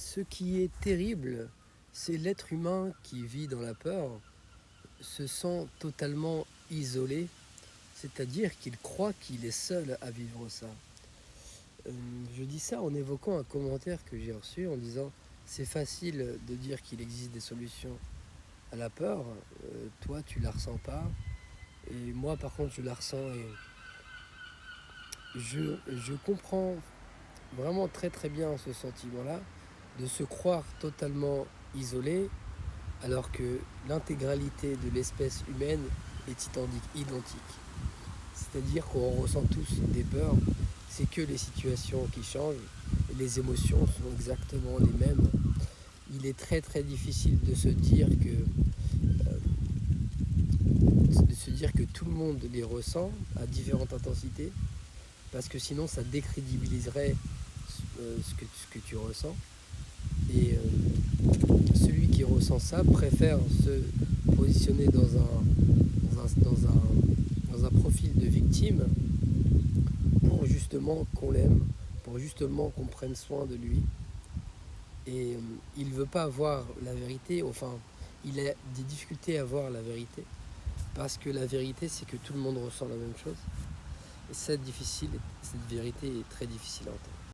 Ce qui est terrible, c'est l'être humain qui vit dans la peur se sent totalement isolé, c'est-à-dire qu'il croit qu'il est seul à vivre ça. Je dis ça en évoquant un commentaire que j'ai reçu en disant c'est facile de dire qu'il existe des solutions à la peur, toi tu la ressens pas, et moi par contre je la ressens et je comprends vraiment très très bien ce sentiment-là de se croire totalement isolé alors que l'intégralité de l'espèce humaine est identique. C'est-à-dire qu'on ressent tous des peurs, c'est que les situations qui changent et les émotions sont exactement les mêmes. Il est très très difficile de se dire que tout le monde les ressent à différentes intensités, parce que sinon ça décrédibiliserait ce que tu ressens. Et celui qui ressent ça préfère se positionner dans un profil de victime pour justement qu'on l'aime, pour justement qu'on prenne soin de lui. Et il ne veut pas voir la vérité, enfin, il a des difficultés à voir la vérité, parce que la vérité, c'est que tout le monde ressent la même chose. Et cette vérité est très difficile à entendre.